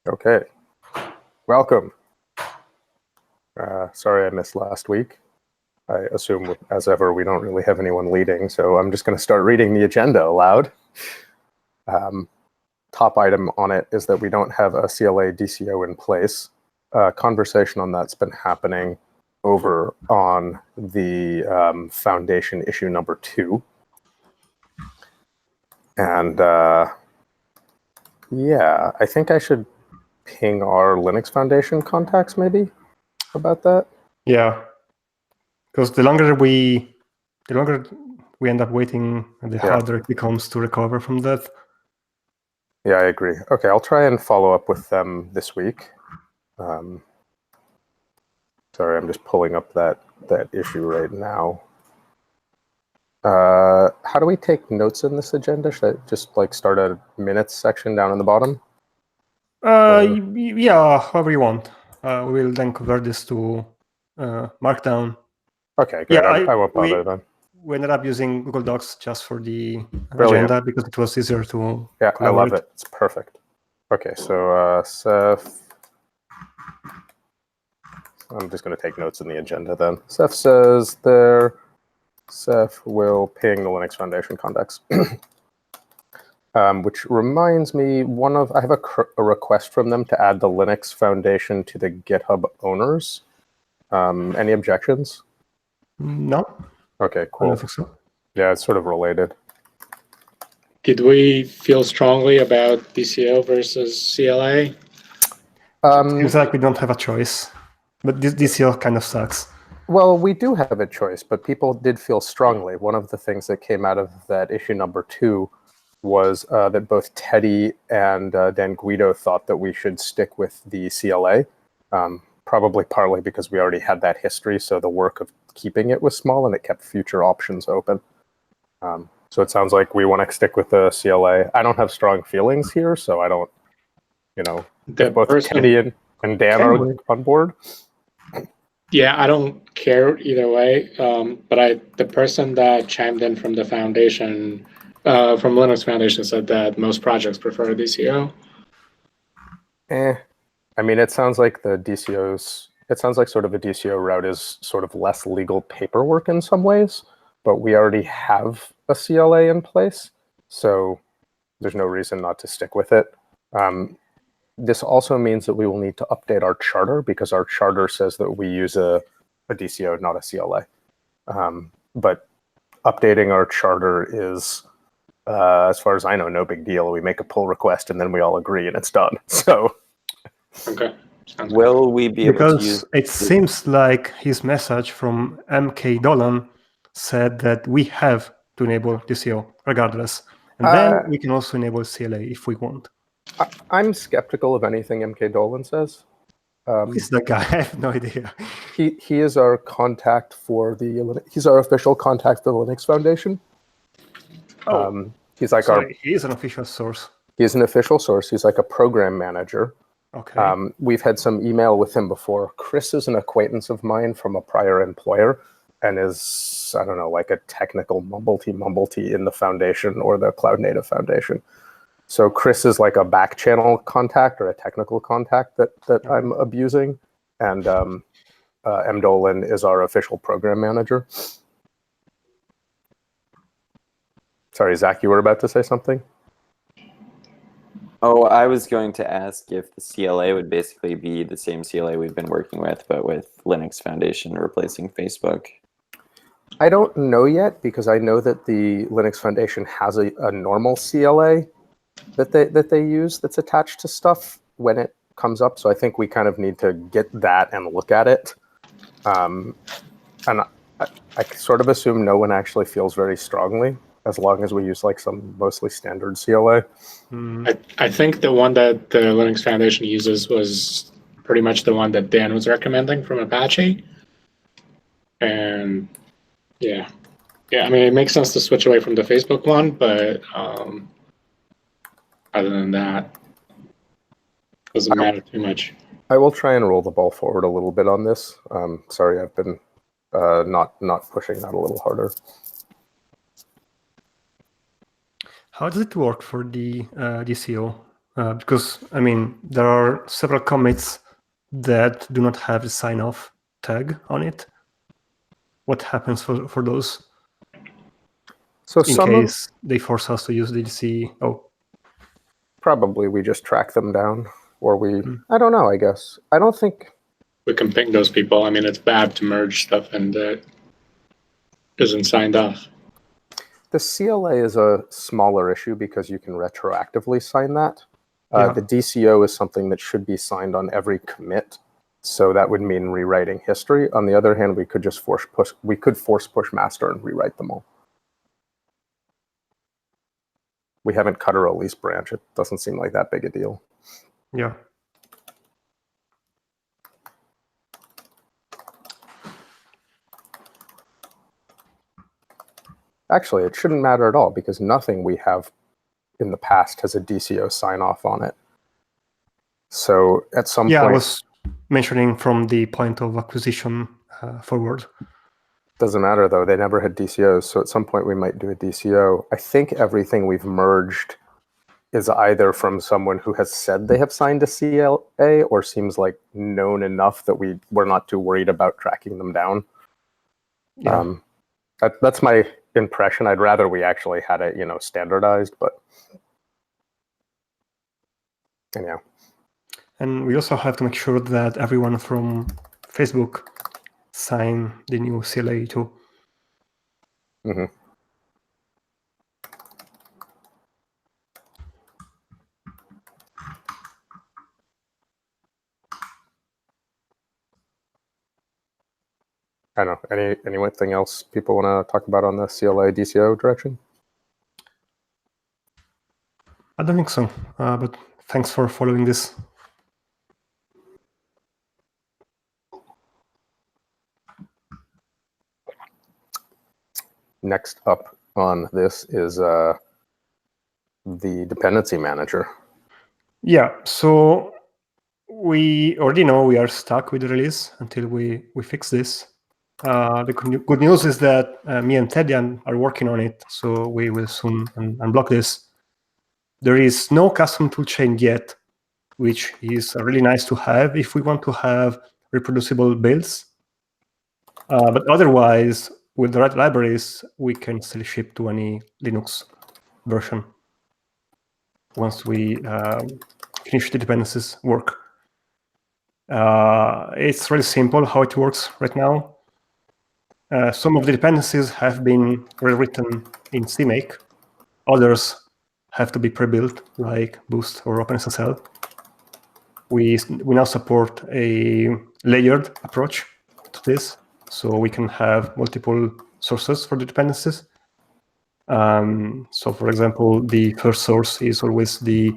Okay, welcome. Sorry I missed last week. I assume, as ever, we don't really have anyone leading, so I'm just going to start reading the agenda aloud. Top item on it is that we don't have a CLA DCO in place. Conversation on that's been happening over on the foundation issue number 2. And yeah, I think I should ping our Linux Foundation contacts maybe about that. Yeah, because the longer we end up waiting, the harder it becomes to recover from that. Yeah, I agree. Okay, I'll try and follow up with them this week. Sorry, I'm just pulling up that issue right now. How do we take notes in this agenda? Should I just start a minutes section down in the bottom? Yeah, however you want. We will then convert this to Markdown. Okay, great. Yeah, I won't bother then. We ended up using Google Docs just for the agenda because it was easier to. Yeah, I love it. It's perfect. Okay, so Seth. I'm just going to take notes in the agenda then. Seth says there. Seth will ping the Linux Foundation contacts. Which reminds me, I have a request from them to add the Linux Foundation to the GitHub owners. Any objections? No. Okay, cool. I don't think so. Yeah, it's sort of related. Did we feel strongly about DCO versus CLA? Seems like we don't have a choice, but this DCO kind of sucks. Well, we do have a choice, but people did feel strongly. One of the things that came out of that issue number 2 was that both Teddy and Dan Guido thought that we should stick with the CLA, probably partly because we already had that history, so the work of keeping it was small and it kept future options open. So it sounds like we want to stick with the CLA. I don't have strong feelings here, so I don't, both Teddy and Dan are on board. Yeah, I don't care either way, but the person that chimed in from the foundation, from Linux Foundation, said that most projects prefer DCO. I mean, it sounds like the DCOs, it sounds like sort of a DCO route is sort of less legal paperwork in some ways, but we already have a CLA in place, so there's no reason not to stick with it. This also means that we will need to update our charter because our charter says that we use a DCO, not a CLA. But updating our charter is, as far as I know, no big deal. We make a pull request and then we all agree and it's done. So, okay. Will we be able to use? Because it seems like his message from MK Dolan said that we have to enable DCO regardless, and then we can also enable CLA if we want. I'm skeptical of anything MK Dolan says. Who's that guy? I have no idea. He is our contact for he's our official contact for the Linux Foundation. Oh, he's like he is an official source. He's an official source. He's like a program manager. Okay. We've had some email with him before. Chris is an acquaintance of mine from a prior employer and is, I don't know, like a technical mumblety in the foundation or the Cloud Native Foundation. So Chris is like a back channel contact or a technical contact that I'm abusing. And M. Dolan is our official program manager. Sorry, Zach, you were about to say something? Oh, I was going to ask if the CLA would basically be the same CLA we've been working with, but with Linux Foundation replacing Facebook. I don't know yet because I know that the Linux Foundation has a normal CLA that they use that's attached to stuff when it comes up. So I think we kind of need to get that and look at it. And I sort of assume no one actually feels very strongly as long as we use like some mostly standard CLA. I think the one that the Linux Foundation uses was pretty much the one that Dan was recommending from Apache. And yeah, I mean, it makes sense to switch away from the Facebook one, but other than that, it doesn't matter too much. I will try and roll the ball forward a little bit on this. Sorry, I've been not pushing that a little harder. How does it work for the DCO? because I mean there are several commits that do not have the sign-off tag on it. What happens for those? So in case they force us to use the DC? Oh, probably we just track them down, or I don't know. I guess I don't think we can ping those people. I mean, it's bad to merge stuff and that isn't signed off. the CLA is a smaller issue because you can retroactively sign that. The DCO is something that should be signed on every commit, so that would mean rewriting history. On the other hand, we could just force push master and rewrite them all. We haven't cut a release branch. It doesn't seem like that big a deal. Yeah. Actually, it shouldn't matter at all because nothing we have in the past has a DCO sign off on it. So at some point, I was mentioning from the point of acquisition forward. Doesn't matter though. They never had DCOs. So at some point we might do a DCO. I think everything we've merged is either from someone who has said they have signed a CLA or seems like known enough that we're not too worried about tracking them down. Yeah. That's my impression. I'd rather we actually had it, standardized, but anyhow. And we also have to make sure that everyone from Facebook sign the new CLA too. Mm-hmm. I don't know. Anything else people want to talk about on the CLA DCO direction? I don't think so, but thanks for following this. Next up on this is the dependency manager. Yeah, so we already know we are stuck with the release until we fix this. The good news is that me and Teddy are working on it, so we will soon unblock this. There is no custom toolchain yet, which is really nice to have if we want to have reproducible builds. But otherwise, with the right libraries, we can still ship to any Linux version once we finish the dependencies work. It's really simple how it works right now. Some of the dependencies have been rewritten in CMake. Others have to be pre-built, like Boost or OpenSSL. We now support a layered approach to this, so we can have multiple sources for the dependencies. So, for example, the first source is always the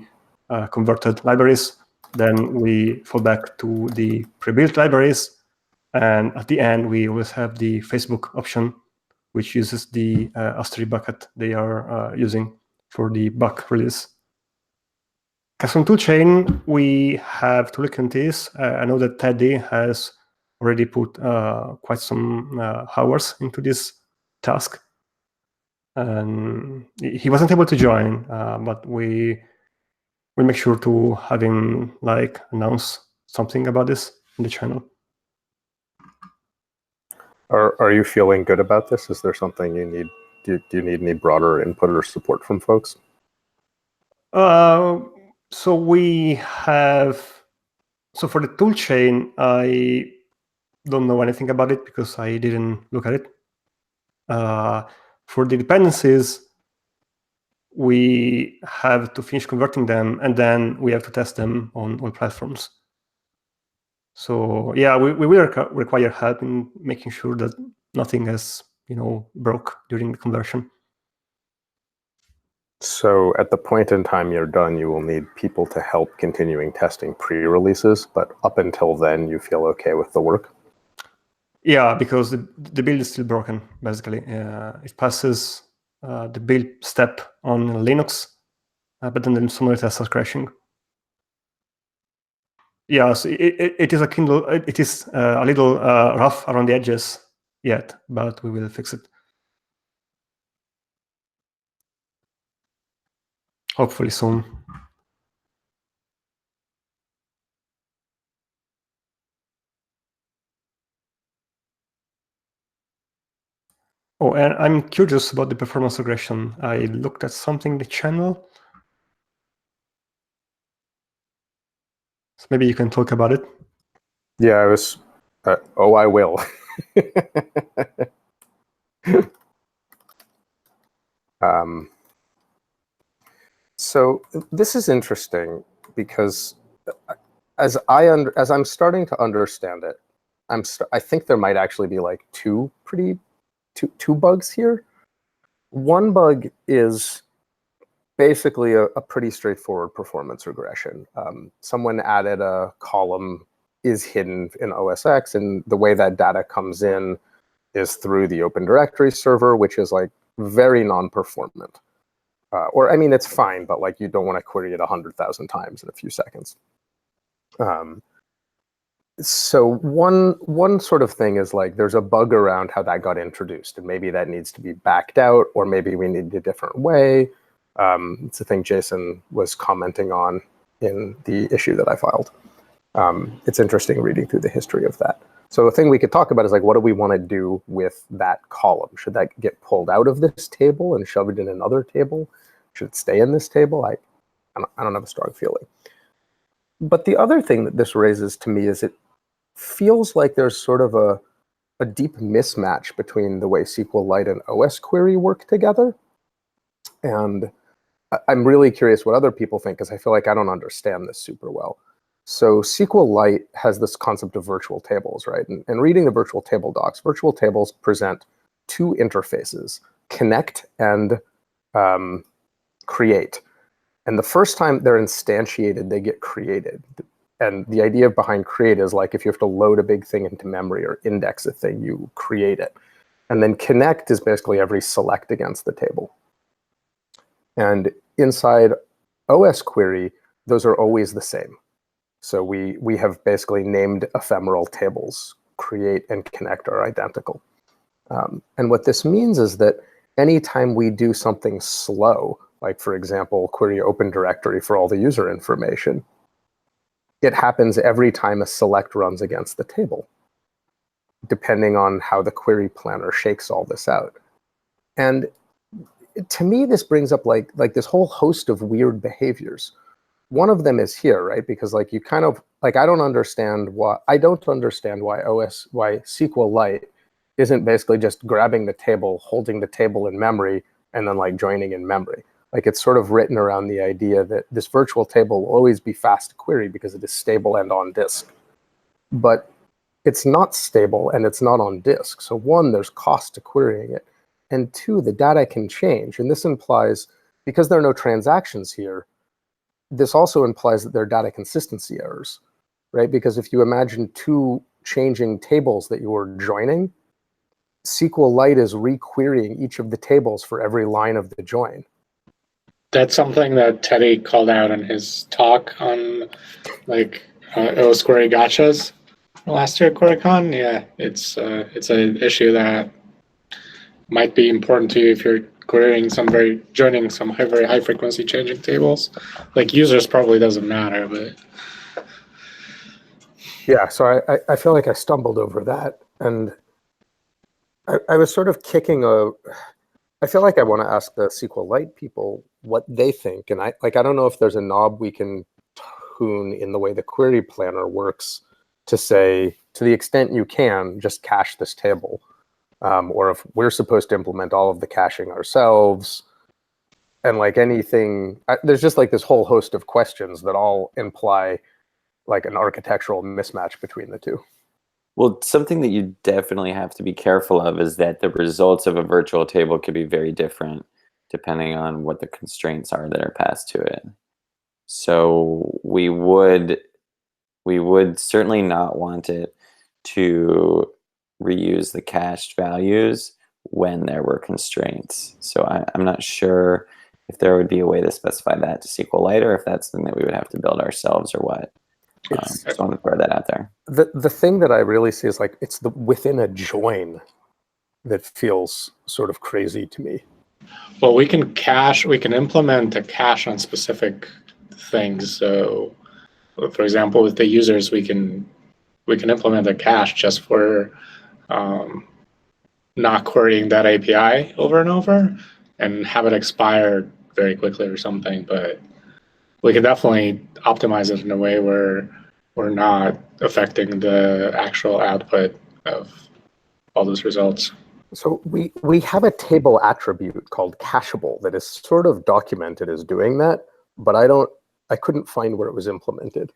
converted libraries. Then we fall back to the pre-built libraries. And at the end, we always have the Facebook option, which uses the osquery bucket they are using for the bug release. Custom toolchain, we have to look into this. I know that Teddy has already put quite some hours into this task. And he wasn't able to join, but we'll make sure to have him announce something about this in the channel. Are you feeling good about this? Is there something you need? Do you need any broader input or support from folks? So we have. So for the toolchain, I don't know anything about it because I didn't look at it. For the dependencies, we have to finish converting them, and then we have to test them on all platforms. So yeah, we will require help in making sure that nothing has broke during the conversion. So at the point in time you're done, you will need people to help continuing testing pre-releases, but up until then, you feel okay with the work? Yeah, because the build is still broken, basically. It passes the build step on Linux, but then some of the tests are crashing. Yeah, so it is a little rough around the edges yet, but we will fix it. Hopefully soon. Oh, and I'm curious about the performance regression. I looked at something in the channel. So maybe you can talk about it. Yeah, I was. Oh, I will. So this is interesting because as I'm starting to understand it, I think there might actually be like two bugs here. One bug is basically a pretty straightforward performance regression. Someone added a column is hidden in OSX, and the way that data comes in is through the Open Directory server, which is like very non-performant. Or I mean, it's fine, but like you don't want to query it 100,000 times in a few seconds. So one sort of thing is like there's a bug around how that got introduced, and maybe that needs to be backed out, or maybe we need a different way. It's a thing Jason was commenting on in the issue that I filed. It's interesting reading through the history of that. So the thing we could talk about is like, what do we want to do with that column? Should that get pulled out of this table and shoved in another table? Should it stay in this table? I don't have a strong feeling. But the other thing that this raises to me is it feels like there's sort of a deep mismatch between the way SQLite and osquery work together. And I'm really curious what other people think, because I feel like I don't understand this super well. So SQLite has this concept of virtual tables, right? And reading the virtual table docs, virtual tables present two interfaces, connect and create. And the first time they're instantiated, they get created. And the idea behind create is like if you have to load a big thing into memory or index a thing, you create it. And then connect is basically every select against the table. And inside osquery, those are always the same. So we have basically named ephemeral tables. Create and connect are identical. And what this means is that anytime we do something slow, like for example, query Open Directory for all the user information, it happens every time a select runs against the table, depending on how the query planner shakes all this out. And to me, this brings up like this whole host of weird behaviors. One of them is here, right? Because like you kind of like I don't understand why SQLite isn't basically just grabbing the table, holding the table in memory, and then like joining in memory. Like it's sort of written around the idea that this virtual table will always be fast to query because it is stable and on disk. But it's not stable and it's not on disk. So one, there's cost to querying it. And two, the data can change. And this implies, because there are no transactions here, this also implies that there are data consistency errors, right? Because if you imagine two changing tables that you are joining, SQLite is requerying each of the tables for every line of the join. That's something that Teddy called out in his talk on like osquery gotchas last year at QueryCon. Yeah, it's an issue that might be important to you if you're querying joining some very high frequency changing tables. Like users probably doesn't matter, but yeah. So I feel like I stumbled over that, and I was sort of kicking I feel like I want to ask the SQLite people what they think, and I don't know if there's a knob we can tune in the way the query planner works to say, to the extent you can, just cache this table. Or if we're supposed to implement all of the caching ourselves, and like anything, there's just like this whole host of questions that all imply like an architectural mismatch between the two. Well, something that you definitely have to be careful of is that the results of a virtual table could be very different depending on what the constraints are that are passed to it. So we would certainly not want it to reuse the cached values when there were constraints. So I'm not sure if there would be a way to specify that to SQLite, or if that's something that we would have to build ourselves or what. Just want to throw that out there. The thing that I really see is like it's the within a join that feels sort of crazy to me. well, we can implement a cache on specific things. So for example, with the users, we can implement a cache just for not querying that API over and over and have it expire very quickly or something. But we can definitely optimize it in a way where we're not affecting the actual output of all those results. So we have a table attribute called cacheable that is sort of documented as doing that, but I couldn't find where it was implemented.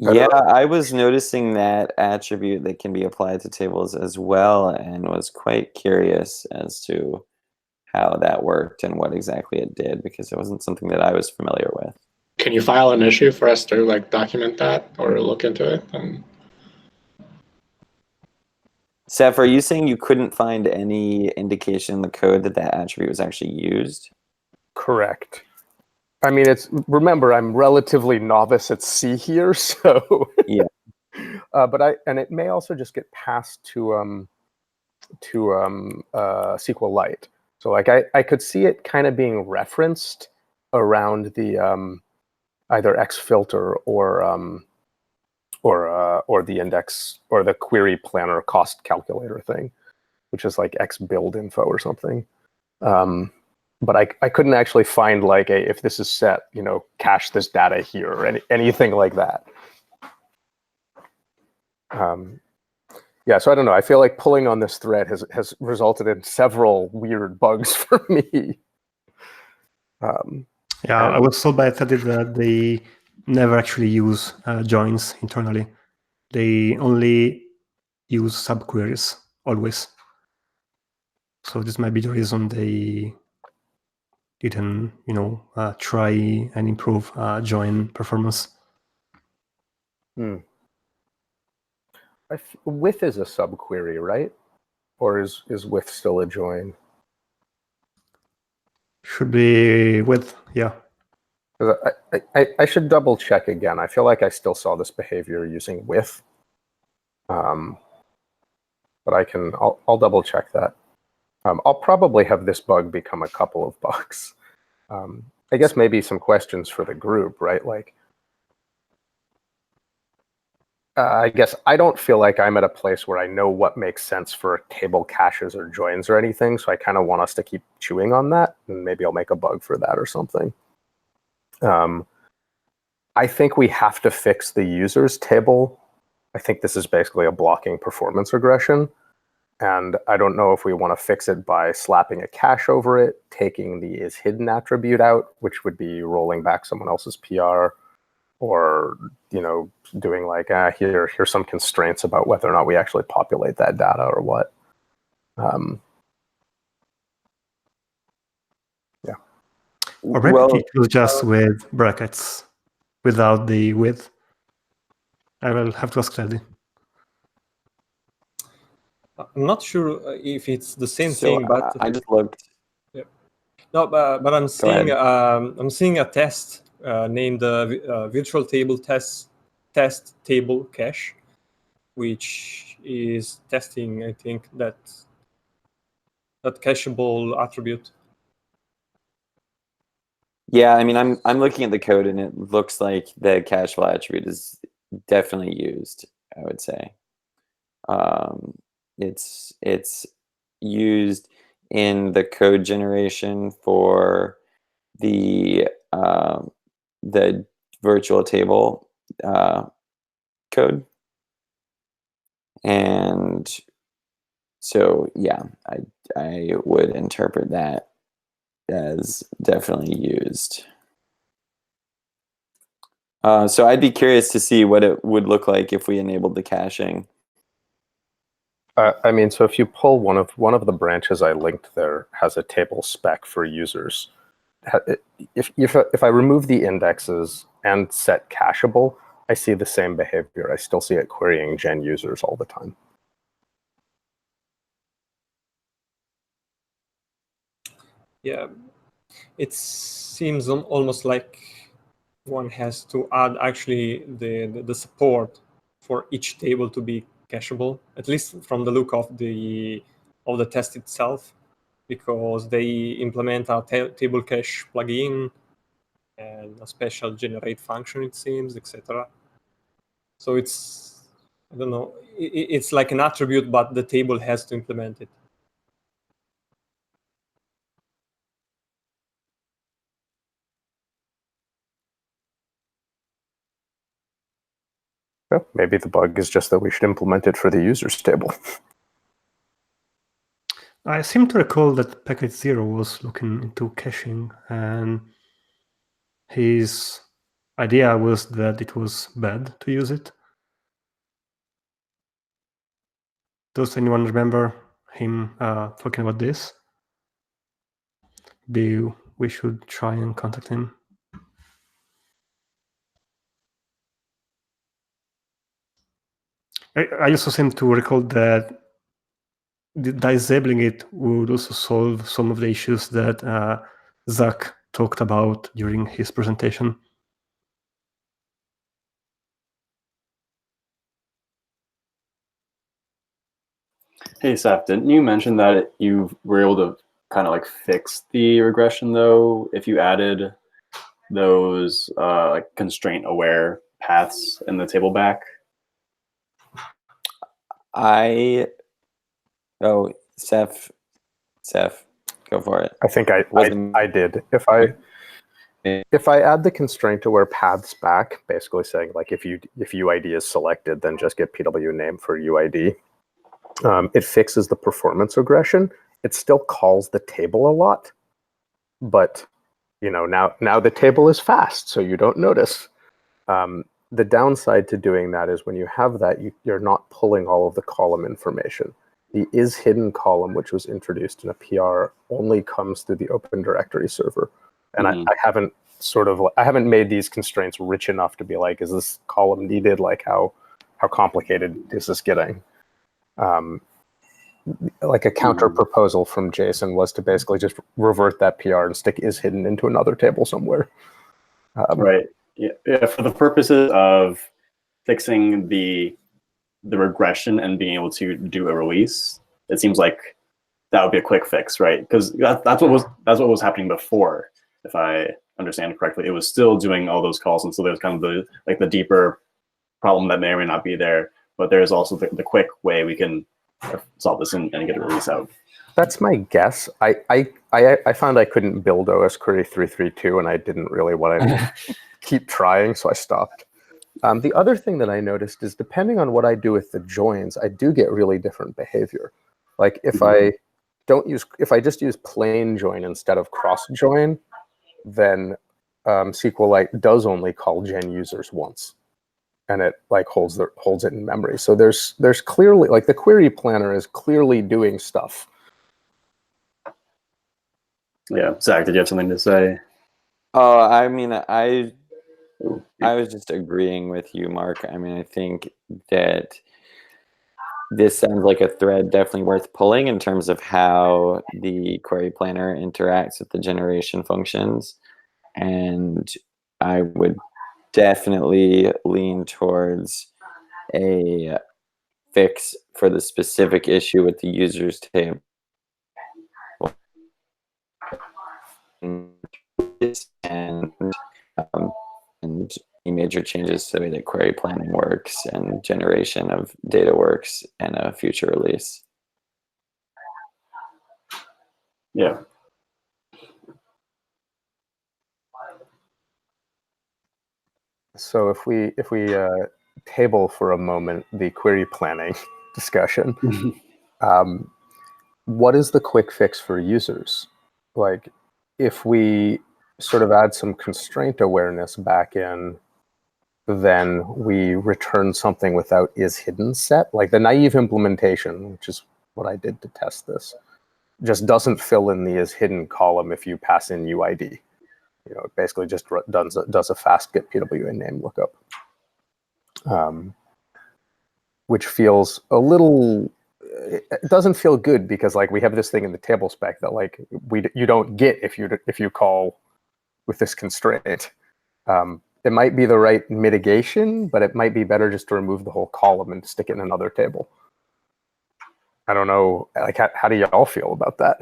Yeah, I was noticing that attribute that can be applied to tables as well, and was quite curious as to how that worked and what exactly it did, because it wasn't something that I was familiar with. Can you file an issue for us to like document that or look into it? Seth, are you saying you couldn't find any indication in the code that that attribute was actually used? Correct. I mean, remember, I'm relatively novice at C here, so yeah. And it may also just get passed to SQLite. So like I could see it kind of being referenced around the either xfilter or the index or the query planner cost calculator thing, which is like x build info or something. But I couldn't actually find like if this is set, cache this data here or anything like that. Yeah, so I don't know. I feel like pulling on this thread has resulted in several weird bugs for me. Yeah, I was told by Teddy that they never actually use joins internally. They only use subqueries always. So this might be the reason they didn't, try and improve join performance. With is a subquery, right? Or is with still a join? Should be with, yeah. I should double check again. I feel like I still saw this behavior using with. But I'll double check that. I'll probably have this bug become a couple of bugs. I guess maybe some questions for the group, right? Like, I guess I don't feel like I'm at a place where I know what makes sense for table caches or joins or anything. So I kind of want us to keep chewing on that, and maybe I'll make a bug for that or something. I think we have to fix the users table. I think this is basically a blocking performance regression. And I don't know if we want to fix it by slapping a cache over it, taking the is hidden attribute out, which would be rolling back someone else's PR, or doing like here's some constraints about whether or not we actually populate that data or what. Yeah. Or maybe it was just with brackets without the with. I will have to ask Teddy. I'm not sure if it's the same thing, but I just looked. Yeah. No, but I'm seeing a test named virtual table test table cache, which is testing, I think, that cacheable attribute. Yeah, I mean, I'm looking at the code, and it looks like the cacheable attribute is definitely used, I would say. It's used in the code generation for the virtual table code, and so yeah, I would interpret that as definitely used. So I'd be curious to see what it would look like if we enabled the caching. I mean, so if you pull one of the branches I linked there has a table spec for users. If I remove the indexes and set cacheable, I see the same behavior. I still see it querying gen users all the time. Yeah, it seems almost like one has to add actually the support for each table to be cacheable, at least from the look of the test itself, because they implement a table cache plugin and a special generate function, it seems, etc. So it's I don't know. It's like an attribute, but the table has to implement it. Well, maybe the bug is just that we should implement it for the users table. I seem to recall that Package Zero was looking into caching, and his idea was that it was bad to use it. Does anyone remember him talking about this? Maybe we should try and contact him. I also seem to recall that disabling it would also solve some of the issues that Zach talked about during his presentation. Hey, Seth, didn't you mention that you were able to kind of like fix the regression though if you added those like constraint-aware paths in the table back? Oh, Seth, go for it. I think I did. If I add the constraint aware paths back, basically saying like if UID is selected, then just get PW name for UID. It fixes the performance regression. It still calls the table a lot, but now the table is fast, so you don't notice. The downside to doing that is when you have that, you're not pulling all of the column information. The is hidden column, which was introduced in a PR, only comes through the Open Directory server. And I haven't made these constraints rich enough to be like, is this column needed? Like how complicated is this getting? Like a counter proposal from Jason was to basically just revert that PR and stick is hidden into another table somewhere. Right. Yeah. For the purposes of fixing the regression and being able to do a release, it seems like that would be a quick fix, right? Because that's what was happening before, if I understand correctly. It was still doing all those calls, and so there's kind of the deeper problem that may or may not be there. But there's also the quick way we can solve this and get a release out. That's my guess. I found I couldn't build osquery 332, and I didn't really want to keep trying, so I stopped. The other thing that I noticed is depending on what I do with the joins, I do get really different behavior. Like if if I just use plain join instead of cross join, then SQLite does only call gen users once, and it like holds it in memory. So there's clearly, like, the query planner is clearly doing stuff. Yeah, Zach, did you have something to say? Oh, I mean, I was just agreeing with you, Mark. I mean, I think that this sounds like a thread definitely worth pulling in terms of how the query planner interacts with the generation functions. And I would definitely lean towards a fix for the specific issue with the users table. And major changes to the way that query planning works and generation of data works in a future release. Yeah. So if we table for a moment the query planning discussion, what is the quick fix for users? Like, if we sort of add some constraint awareness back in, then we return something without is hidden set. Like the naive implementation, which is what I did to test this, just doesn't fill in the is hidden column if you pass in UID. It basically just does a fast get PWA name lookup, which feels a little. It doesn't feel good because like we have this thing in the table spec that like you don't get if you call with this constraint. It might be the right mitigation, but it might be better just to remove the whole column and stick it in another table. I don't know. Like, how do y'all feel about that?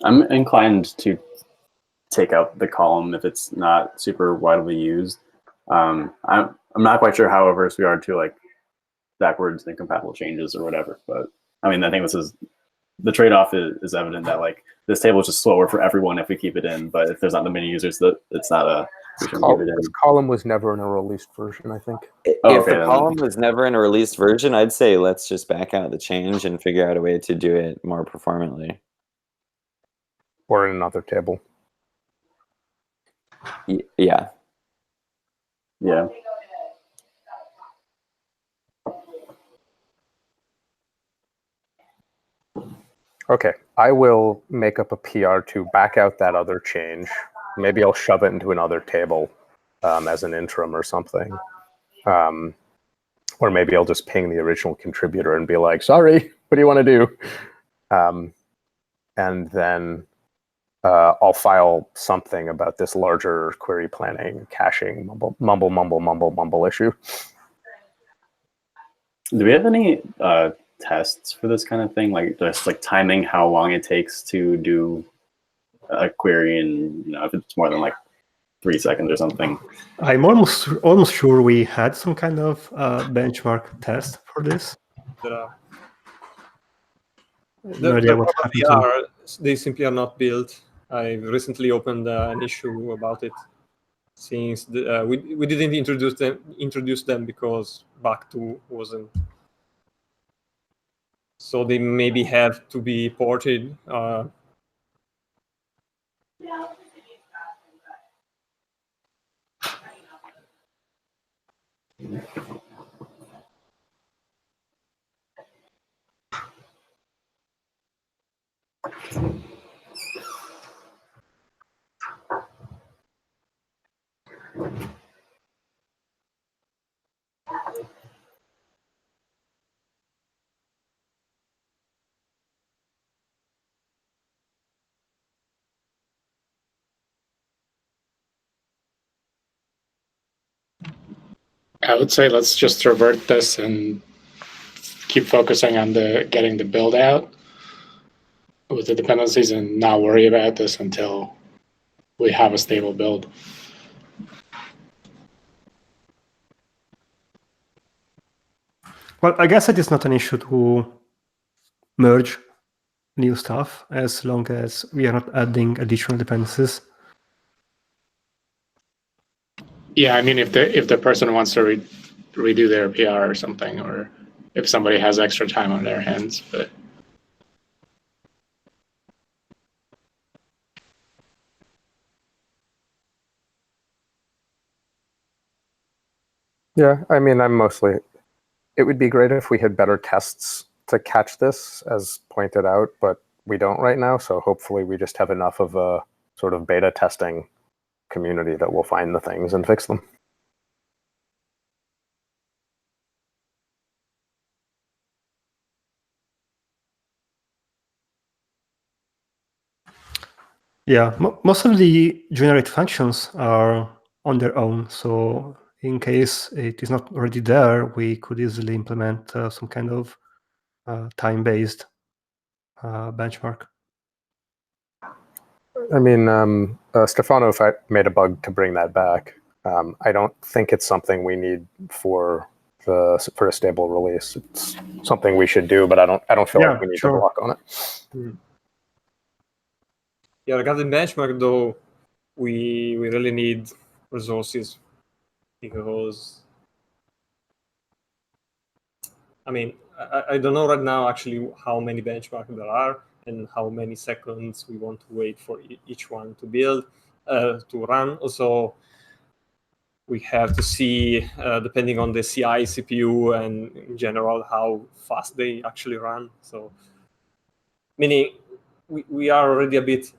I'm inclined to take out the column if it's not super widely used. I'm not quite sure how averse we are to like backwards incompatible changes or whatever, but I mean, I think this is the trade-off is evident that like this table is just slower for everyone if we keep it in, but if there's not that many users, that it's not a we shouldn't keep it in. This column was never in a released version, I think. If okay, the column was never in a released version, I'd say let's just back out the change and figure out a way to do it more performantly. Or in another table. Yeah. Yeah. Okay, I will make up a PR to back out that other change. Maybe I'll shove it into another table as an interim or something. Or maybe I'll just ping the original contributor and be like, sorry, what do you want to do? And then I'll file something about this larger query planning, caching, mumble issue. Do we have any tests for this kind of thing? Like just like timing how long it takes to do a query, and if it's more than like 3 seconds or something. I'm almost sure we had some kind of benchmark test for this. No idea what happened to them. They simply are not built. I recently opened an issue about it, since we didn't introduce them because Back2 wasn't. So they maybe have to be ported. I would say let's just revert this and keep focusing on getting the build out with the dependencies and not worry about this until we have a stable build. Well, I guess it is not an issue to merge new stuff as long as we are not adding additional dependencies. Yeah, I mean, if the person wants to redo their PR or something, or if somebody has extra time on their hands, but Yeah, I mean, it would be great if we had better tests to catch this, as pointed out, but we don't right now. So hopefully we just have enough of a sort of beta testing community that will find the things and fix them. Yeah, most of the generate functions are on their own. So in case it is not already there, we could easily implement some kind of time-based benchmark. I mean, Stefano made a bug to bring that back. I don't think it's something we need for a stable release. It's something we should do, but I don't feel like we need to block on it. Yeah, regarding benchmark though, we really need resources, because I mean, I don't know right now actually how many benchmarks there are and how many seconds we want to wait for each one to build, to run. Also, we have to see, depending on the CI, CPU, and in general, how fast they actually run. So, meaning we are already a bit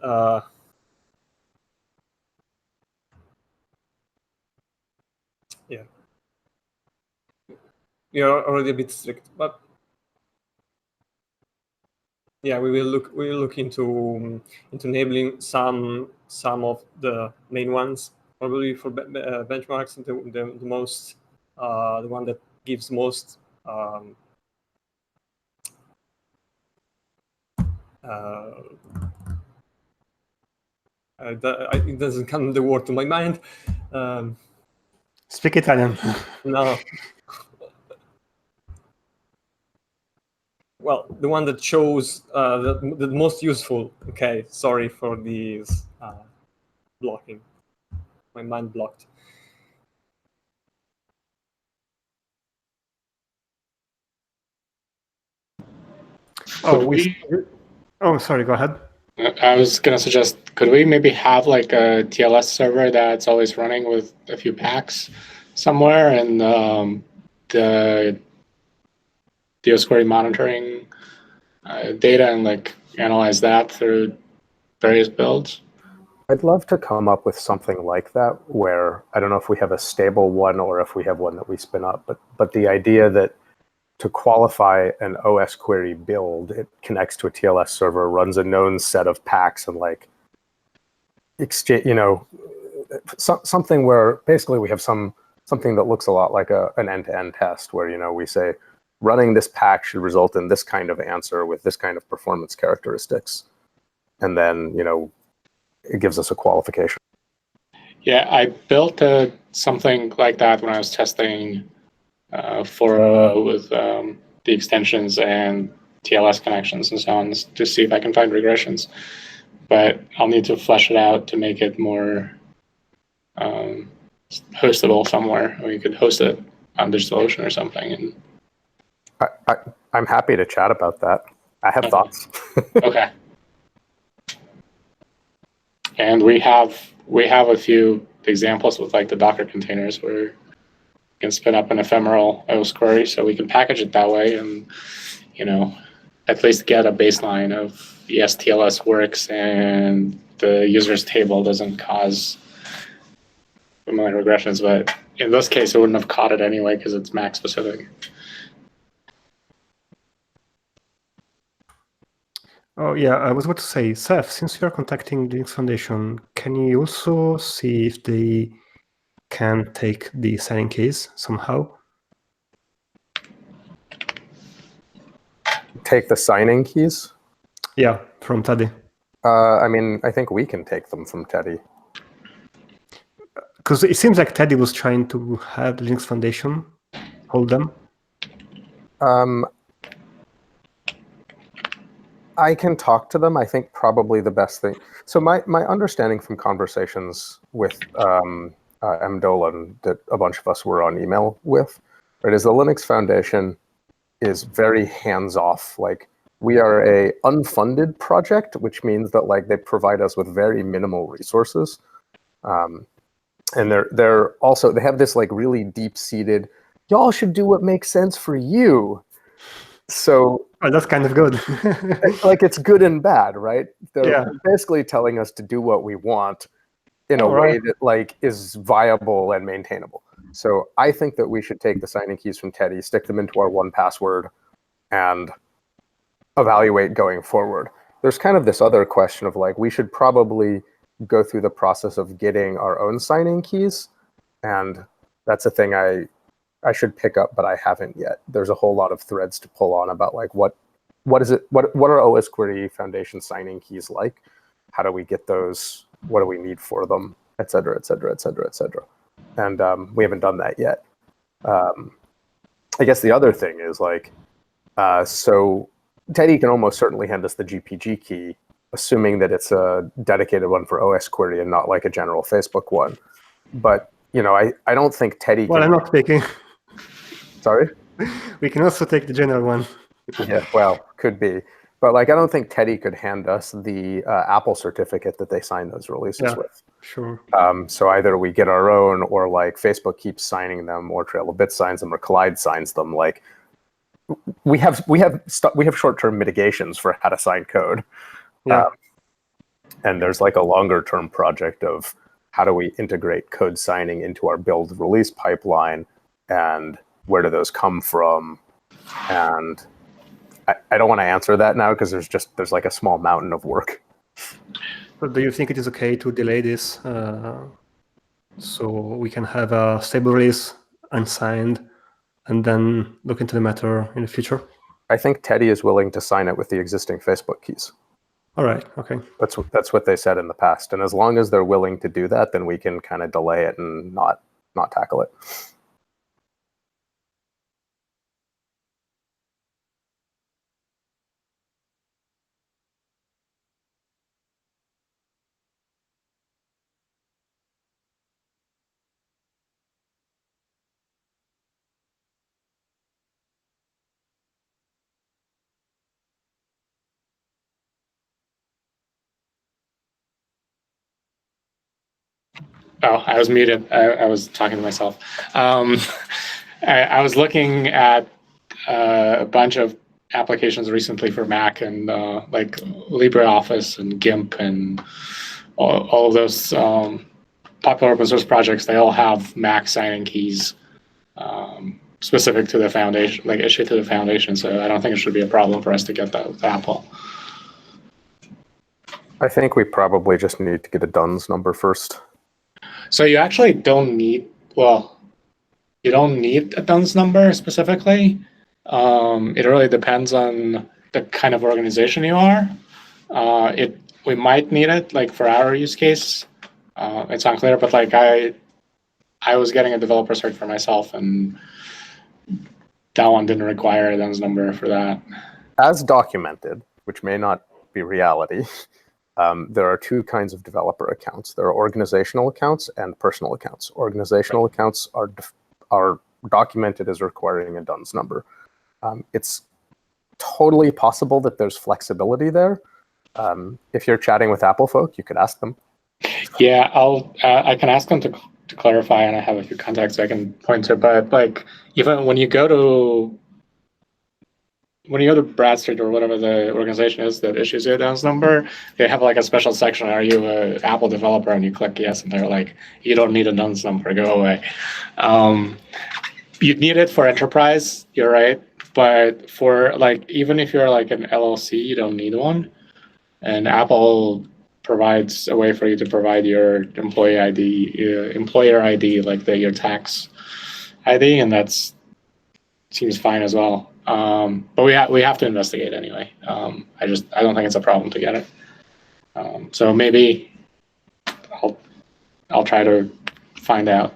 we are already a bit strict, but yeah, we will look into enabling some of the main ones, probably for benchmarks, the most the one that gives most It doesn't come the word to my mind. Speak Italian. No. Well, the one that shows the most useful. Okay, sorry for these blocking. My mind blocked. Oh, sorry, go ahead. I was going to suggest, could we maybe have like a TLS server that's always running with a few packs somewhere, and the osquery monitoring data, and like analyze that through various builds? I'd love to come up with something like that, where I don't know if we have a stable one or if we have one that we spin up, but the idea that to qualify an OS query build, it connects to a TLS server, runs a known set of packs, and like exchange, something where basically we have something that looks a lot like an end-to-end test, where we say running this pack should result in this kind of answer with this kind of performance characteristics, and then it gives us a qualification. Yeah, I built something like that when I was testing with the extensions and TLS connections and so on, to see if I can find regressions. But I'll need to flesh it out to make it more hostable somewhere. Or you could host it on DigitalOcean or something. And I'm happy to chat about that. I have thoughts. Okay. And we have a few examples with like the Docker containers where you can spin up an ephemeral OS query, so we can package it that way, and at least get a baseline of yes, TLS works and the user's table doesn't cause familiar regressions. But in this case, it wouldn't have caught it anyway because it's Mac specific. Oh, yeah, I was about to say, Seth, since you are contacting the Linux Foundation, can you also see if they can take the signing keys somehow? Take the signing keys? Yeah, from Teddy. I think we can take them from Teddy. Because it seems like Teddy was trying to have the Linux Foundation hold them. I can talk to them. I think probably the best thing. So my understanding from conversations with M. Dolan that a bunch of us were on email with, right, is the Linux Foundation is very hands-off. Like, we are a unfunded project, which means that like they provide us with very minimal resources, and they're also, they have this like really deep-seated, y'all should do what makes sense for you. So that's kind of good. like, it's good and bad, right? They're Yeah. basically telling us to do what we want in a way that like is viable and maintainable. So I think that we should take the signing keys from Teddy, stick them into our 1Password, and evaluate going forward. There's kind of this other question of like, we should probably go through the process of getting our own signing keys, and that's a thing I should pick up, but I haven't yet. There's a whole lot of threads to pull on about like what are OS Query Foundation signing keys like? How do we get those? What do we need for them? Et cetera, et cetera, et cetera, et cetera. And we haven't done that yet. I guess the other thing is like, so Teddy can almost certainly hand us the GPG key, assuming that it's a dedicated one for OS Query and not like a general Facebook one. But I don't think Teddy. Well, I'm not speaking. Sorry? We can also take the general one. Yeah, well, could be. But like, I don't think Teddy could hand us the Apple certificate that they sign those releases with. Sure. So either we get our own, or like Facebook keeps signing them, or Trail of Bits signs them, or Collide signs them. Like, we have short-term mitigations for how to sign code. Yeah. And there's like a longer-term project of how do we integrate code signing into our build release pipeline, and where do those come from? And I don't want to answer that now because there's like a small mountain of work. But do you think it is okay to delay this so we can have a stable release unsigned and then look into the matter in the future? I think Teddy is willing to sign it with the existing Facebook keys. All right. Okay. That's what they said in the past. And as long as they're willing to do that, then we can kind of delay it and not tackle it. Oh, I was muted. I was talking to myself. I was looking at a bunch of applications recently for Mac and like LibreOffice and GIMP and all of those popular open source projects. They all have Mac signing keys specific to the foundation, like issued to the foundation. So I don't think it should be a problem for us to get that with Apple. I think we probably just need to get a DUNS number first. So you actually don't need, well, you don't need a DUNS number specifically. It really depends on the kind of organization you are. We might need it, like for our use case. It's unclear, but like I was getting a developer cert for myself, and that one didn't require a DUNS number for that. As documented, which may not be reality, there are two kinds of developer accounts. There are organizational accounts and personal accounts. Organizational accounts are documented as requiring a DUNS number. It's totally possible that there's flexibility there. If you're chatting with Apple folk, you could ask them. Yeah, I can ask them to clarify, and I have a few contacts I can point to. But like, even when you go to Bradstreet or whatever the organization is that issues you a DUNS number, they have like a special section. Are you an Apple developer? And you click yes, and they're like, you don't need a DUNS number. Go away. You'd need it for enterprise. You're right, but for like, even if you're like an LLC, you don't need one. And Apple provides a way for you to provide your employee ID, employer ID, like your tax ID, and that's seems fine as well. But we have to investigate anyway. I don't think it's a problem to get it. So maybe I'll try to find out.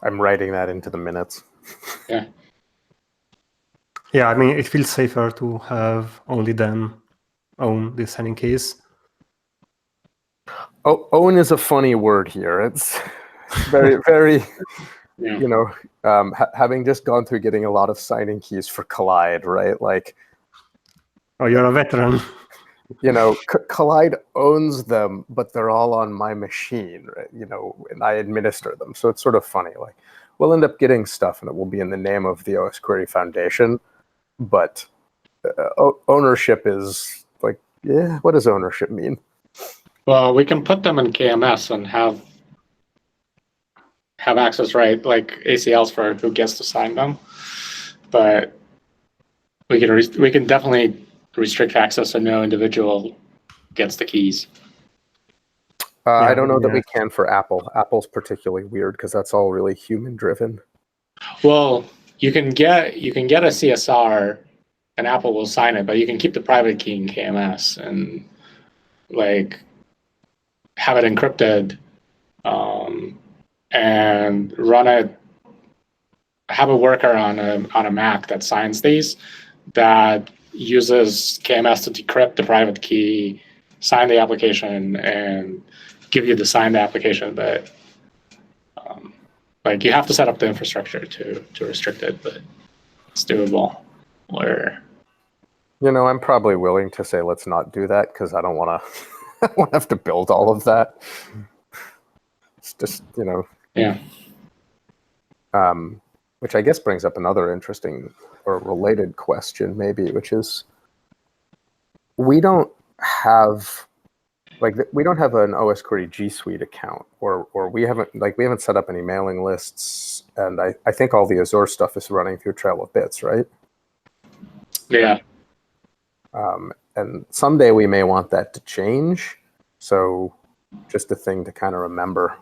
I'm writing that into the minutes. Yeah. Yeah, I mean, it feels safer to have only them own the signing keys. Oh, own is a funny word here. It's very, very, Yeah. you know, having just gone through getting a lot of signing keys for Collide, right? Like, Oh, you're a veteran. you know, Collide owns them, but they're all on my machine, right? You know, and I administer them. So it's sort of funny. Like, we'll end up getting stuff and it will be in the name of the osquery Foundation, but ownership is like, yeah, what does ownership mean? Well, we can put them in KMS and have access, right? Like ACLs for who gets to sign them, but we can definitely restrict access so no individual gets the keys. I don't know that we can for Apple. Apple's particularly weird because that's all really human driven. Well, you can get a CSR, and Apple will sign it, but you can keep the private key in KMS and like have it encrypted, and run it. Have a worker on a Mac that signs these, that uses KMS to decrypt the private key, sign the application, and give you the signed application. But like, you have to set up the infrastructure to restrict it, but it's doable. Or, you know, I'm probably willing to say let's not do that because I don't want to. I won't have to build all of that. It's just, you know. yeah. Which I guess brings up another interesting or related question, maybe, which is we don't have an osquery G Suite account, or we haven't set up any mailing lists, and I think all the Azure stuff is running through Trail of Bits, right? Yeah. And someday we may want that to change. So just a thing to kind of remember.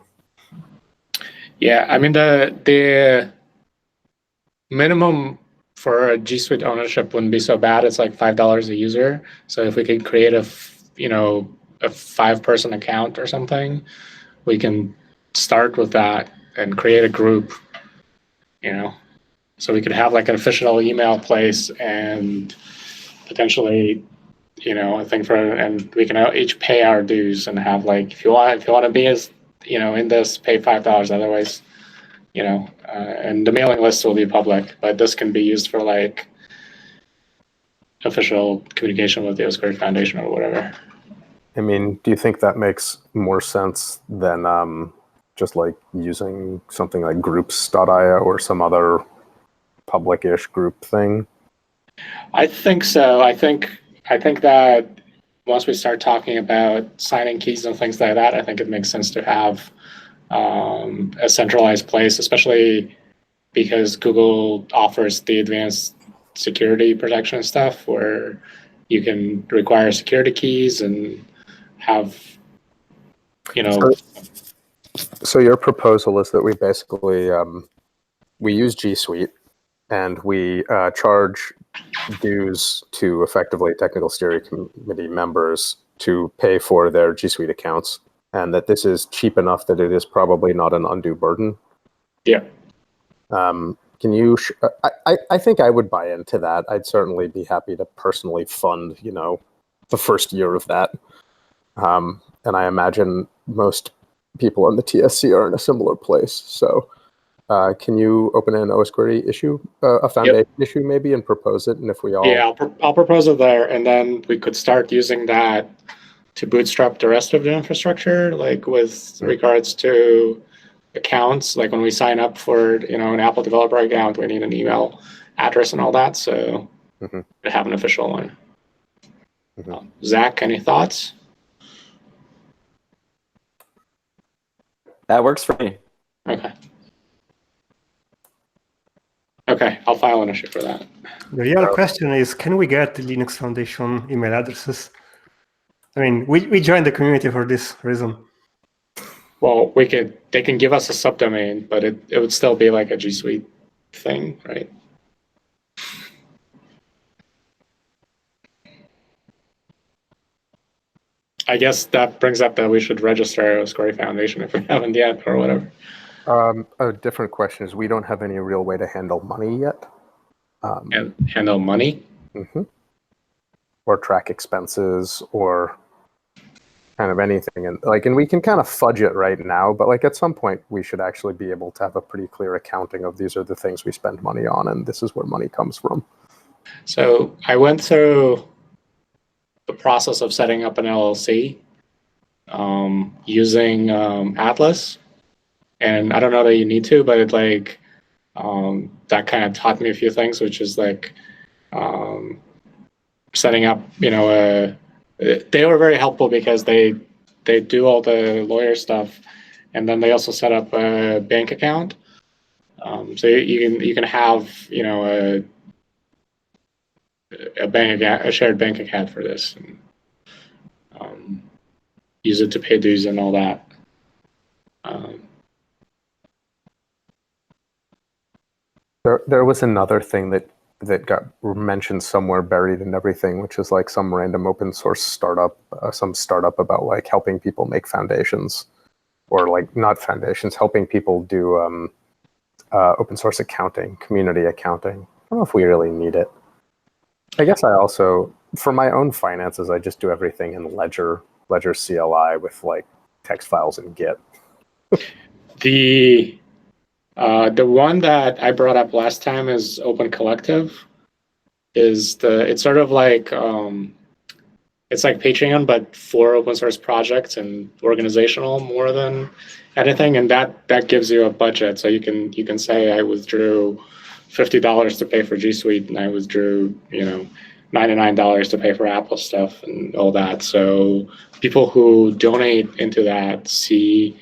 Yeah, I mean, the minimum for a G Suite ownership wouldn't be so bad. It's like $5 a user. So if we could create a 5-person account or something, we can start with that and create a group, so we could have like an official email place and potentially, a thing and we can each pay our dues and have like, if you want to be as, in this, pay $5. Otherwise, and the mailing list will be public, but this can be used for like official communication with the osquery Foundation or whatever. I mean, do you think that makes more sense than just like using something like groups.io or some other public-ish group thing? I think so. I think that once we start talking about signing keys and things like that, I think it makes sense to have a centralized place, especially because Google offers the advanced security protection stuff where you can require security keys and have, So your proposal is that we basically we use G Suite and we charge dues to effectively technical steering committee members to pay for their G Suite accounts, and that this is cheap enough that it is probably not an undue burden. Yeah. Can you? I think I would buy into that. I'd certainly be happy to personally fund, the first year of that. And I imagine most people on the TSC are in a similar place. So, can you open an osquery issue, a foundation issue maybe, and propose it? And if we all, I'll propose it there, and then we could start using that to bootstrap the rest of the infrastructure, like with regards to accounts. Like when we sign up for an Apple developer account, we need an email address and all that. So to have an official one. Zach, any thoughts? That works for me. Okay, I'll file an issue for that. The real question is, can we get the Linux Foundation email addresses? I mean, we joined the community for this reason. Well, they can give us a subdomain, but it would still be like a G Suite thing, right? I guess that brings up that we should register osquery Foundation if we haven't yet, or whatever. A different question is, we don't have any real way to handle money yet. And handle money? Or track expenses, or kind of anything. And we can kind of fudge it right now, but like at some point we should actually be able to have a pretty clear accounting of these are the things we spend money on, and this is where money comes from. So I went through the process of setting up an LLC using Atlas. And I don't know that you need to, but it that kind of taught me a few things, which is like setting up, they were very helpful because they do all the lawyer stuff, and then they also set up a bank account. So you can have a shared bank account for this, and use it to pay dues and all that. There was another thing that got mentioned somewhere, buried in everything, which is like some random open source startup, some startup about like helping people make foundations, or like not foundations, helping people do open source accounting, community accounting. I don't know if we really need it. I guess I also, for my own finances, I just do everything in Ledger CLI with like text files in Git. The one that I brought up last time is Open Collective. It's sort of like it's like Patreon, but for open source projects and organizational more than anything. And that gives you a budget, so you can say I withdrew $50 to pay for G Suite, and I withdrew $99 to pay for Apple stuff and all that. So people who donate into that see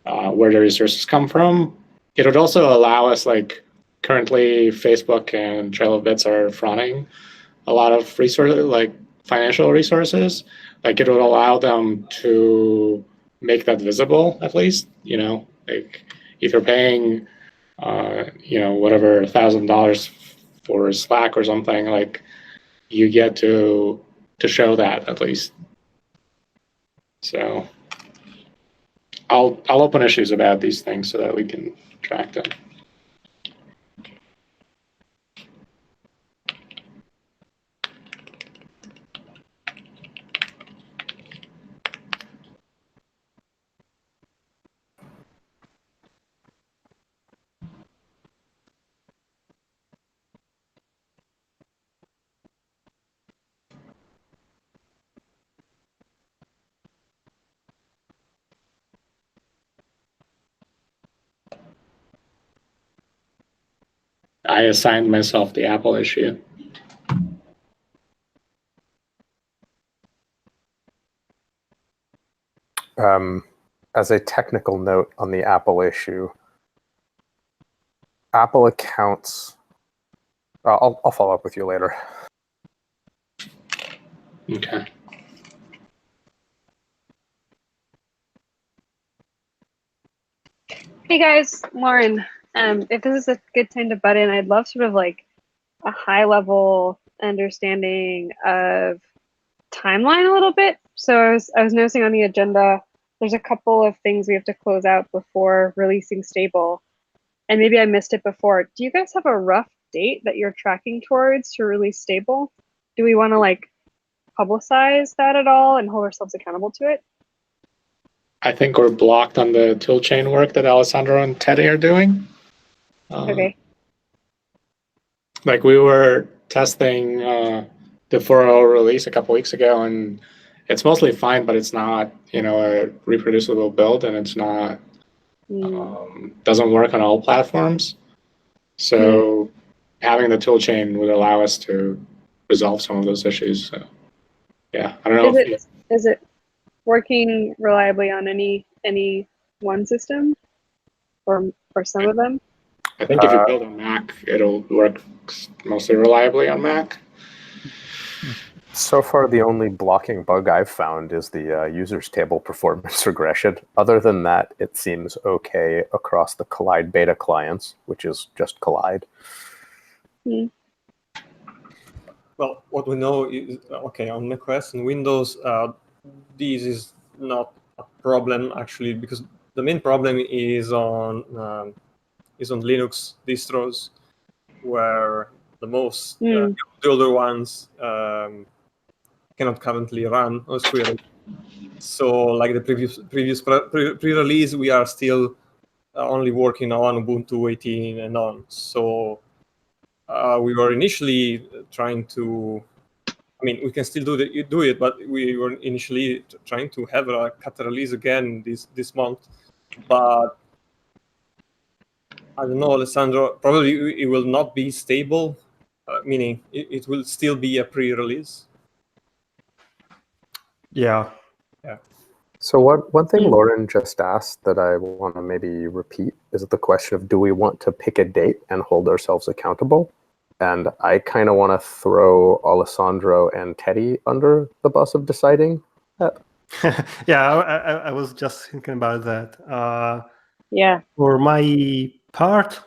where the resources come from. It would also allow us, like currently Facebook and Trail of Bits are fronting a lot of resources, like financial resources. Like it would allow them to make that visible, at least, like if you're paying, whatever, $1,000 or Slack or something, like you get to show that at least. So I'll open issues about these things so that we can track them. I assigned myself the Apple issue. As a technical note on the Apple issue, Apple accounts. I'll follow up with you later. Okay. Hey guys, Lauren. If this is a good time to butt in, I'd love sort of like a high level understanding of timeline a little bit. So I was noticing on the agenda, there's a couple of things we have to close out before releasing stable. And maybe I missed it before. Do you guys have a rough date that you're tracking towards to release stable? Do we want to like publicize that at all and hold ourselves accountable to it? I think we're blocked on the toolchain work that Alessandro and Teddy are doing. Okay. Like we were testing the 4.0 release a couple weeks ago, and it's mostly fine, but it's not, a reproducible build, and it's not doesn't work on all platforms. So having the toolchain would allow us to resolve some of those issues. So, yeah, I don't know. Is it working reliably on any one system, or some of them? I think if you build on Mac, it'll work mostly reliably on Mac. So far, the only blocking bug I've found is the users table performance regression. Other than that, it seems okay across the Collide beta clients, which is just Collide. Well, what we know is, okay, on macOS and Windows, this is not a problem actually, because the main problem is on Linux distros, where the older ones cannot currently run osquery. So, like the previous pre-release, we are still only working on Ubuntu 18 and on. So we were initially trying to. I mean, we can still do it, but we were initially trying to have a cut release again this month. But I don't know, Alessandro. Probably it will not be stable, meaning it will still be a pre-release. Yeah. So one thing Lauren just asked that I want to maybe repeat is the question of, do we want to pick a date and hold ourselves accountable? And I kind of want to throw Alessandro and Teddy under the bus of deciding that. Yeah, I was just thinking about that. Yeah. For my part,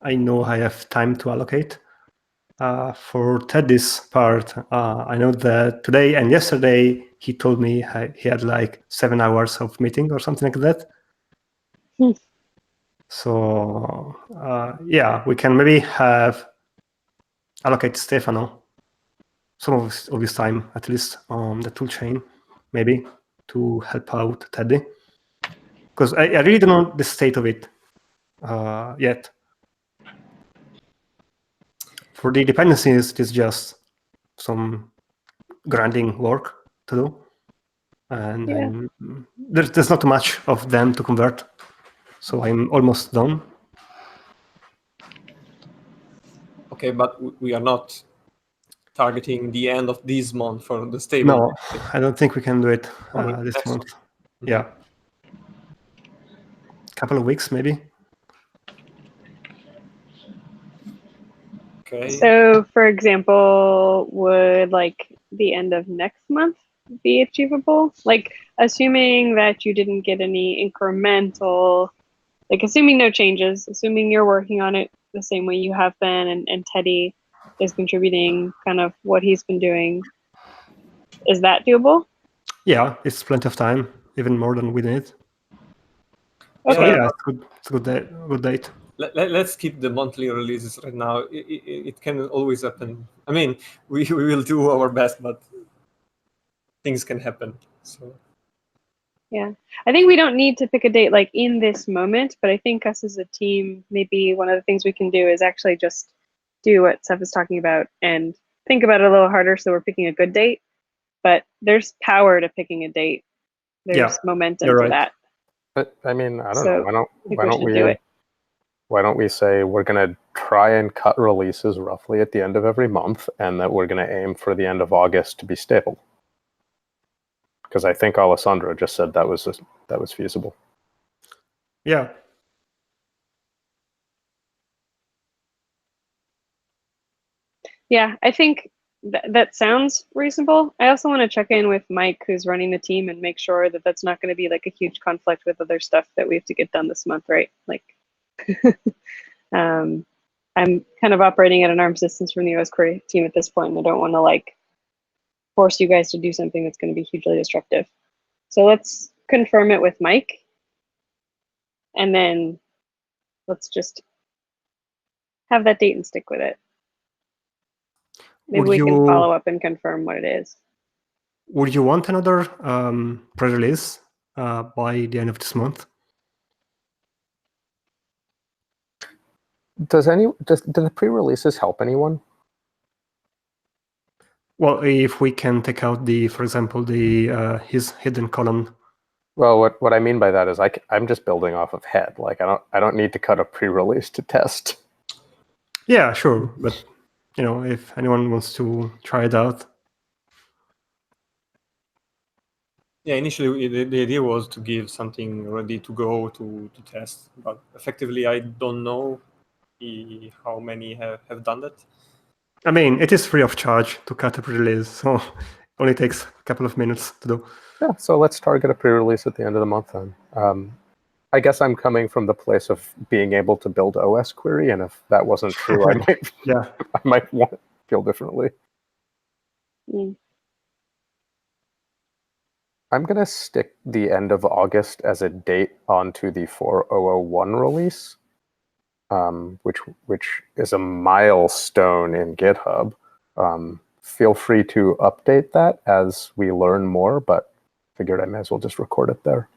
I know I have time to allocate. For Teddy's part, I know that today and yesterday he told me he had like 7 hours of meeting or something like that. So yeah, we can maybe allocate Stefano some of his time, at least on the toolchain, maybe, to help out Teddy. Because I really don't know the state of it yet. For the dependencies, it's just some grinding work to do. And then there's not much of them to convert. So I'm almost done. Okay, but we are not targeting the end of this month for the stable. No, I don't think we can do it this next month. Yeah. Couple of weeks, maybe. Okay. So, for example, would like the end of next month be achievable? Like, assuming that you didn't get any incremental, like assuming no changes, assuming you're working on it the same way you have been, and Teddy is contributing kind of what he's been doing. Is that doable? Yeah, it's plenty of time, even more than we need. So Okay. yeah, it's a good date. Let's keep the monthly releases right now. It can always happen. I mean, we will do our best, but things can happen. So Yeah, I think we don't need to pick a date like in this moment, but I think us as a team, maybe one of the things we can do is actually just do what Seth is talking about and think about it a little harder so we're picking a good date. But there's power to picking a date. There's momentum you're for right. that. But I mean, I don't So, know. I think we should do it. Why don't we say we're going to try and cut releases roughly at the end of every month, and that we're going to aim for the end of August to be stable? Because I think Alessandro just said that was feasible. Yeah. Yeah, I think that sounds reasonable. I also want to check in with Mike, who's running the team, and make sure that that's not going to be like a huge conflict with other stuff that we have to get done this month, right? Like, I'm kind of operating at an arm's distance from the osquery team at this point, and I don't want to like force you guys to do something that's going to be hugely destructive. So let's confirm it with Mike, and then let's just have that date and stick with it. Maybe we can follow up and confirm what it is. Would you want another pre-release by the end of this month? Do the pre-releases help anyone? Well, if we can take out for example, his hidden column. Well, what I mean by that is I'm just building off of head. Like I don't need to cut a pre-release to test. Yeah, sure, but if anyone wants to try it out. yeah, initially the idea was to give something ready to go to test, but effectively I don't know how many have done that. I mean, it is free of charge to cut a pre-release, so it only takes a couple of minutes to do. Yeah, so let's target a pre-release at the end of the month then. I guess I'm coming from the place of being able to build osquery, and if that wasn't true, I might feel differently. Mm. I'm going to stick the end of August as a date onto the 4001 release, which is a milestone in GitHub. Feel free to update that as we learn more, but figured I may as well just record it there.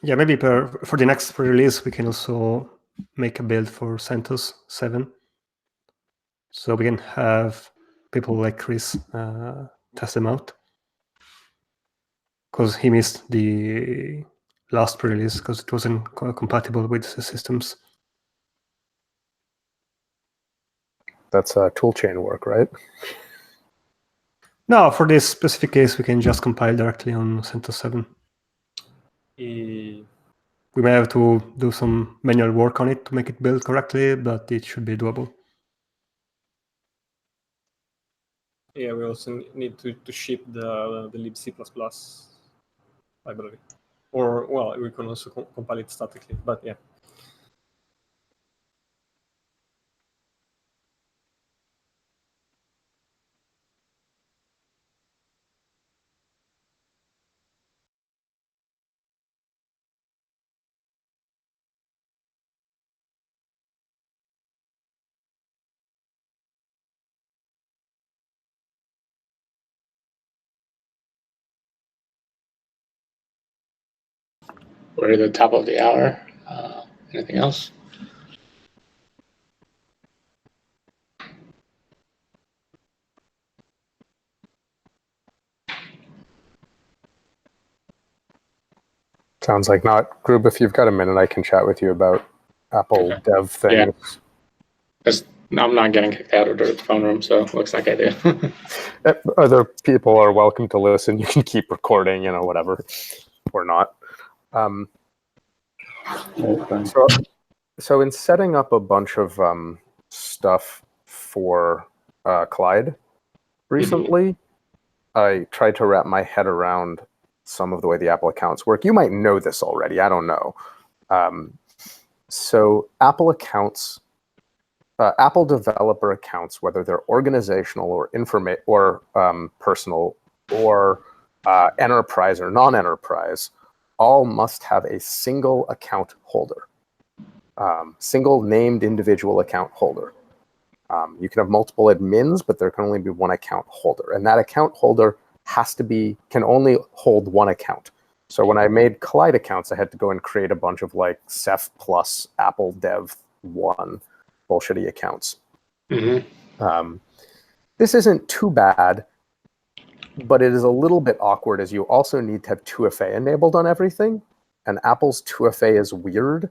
Yeah, maybe for the next release, we can also make a build for CentOS 7. So we can have people like Chris test them out. Because he missed the last pre-release because it wasn't compatible with the systems. That's toolchain work, right? No, for this specific case, we can just compile directly on CentOS 7. We may have to do some manual work on it to make it build correctly, but it should be doable. Yeah, we also need to ship the libc++ library. Or, well, we can also compile it statically, but yeah. We're at the top of the hour. Anything else? Sounds like not. Grub, if you've got a minute, I can chat with you about Apple dev things. Yeah. I'm not getting kicked out of the phone room, so it looks like I do. Other people are welcome to listen. You can keep recording, whatever, or not. So in setting up a bunch of stuff for Clyde recently, I tried to wrap my head around some of the way the Apple accounts work. You might know this already. I don't know. So Apple accounts, Apple developer accounts, whether they're organizational or personal or enterprise or non-enterprise, all must have a single account holder, single named individual account holder. You can have multiple admins, but there can only be one account holder, and that account holder can only hold one account. So when I made Collide accounts, I had to go and create a bunch of like Ceph plus Apple Dev 1 bullshitty accounts. This isn't too bad, but it is a little bit awkward as you also need to have 2FA enabled on everything, and Apple's 2FA is weird.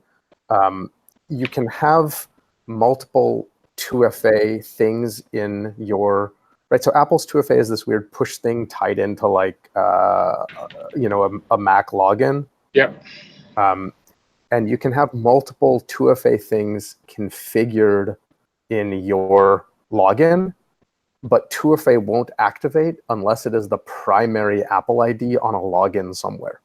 You can have multiple 2FA things in your, right? So Apple's 2FA is this weird push thing tied into like, a Mac login. Yep. And you can have multiple 2FA things configured in your login, but 2FA won't activate unless it is the primary Apple ID on a login somewhere.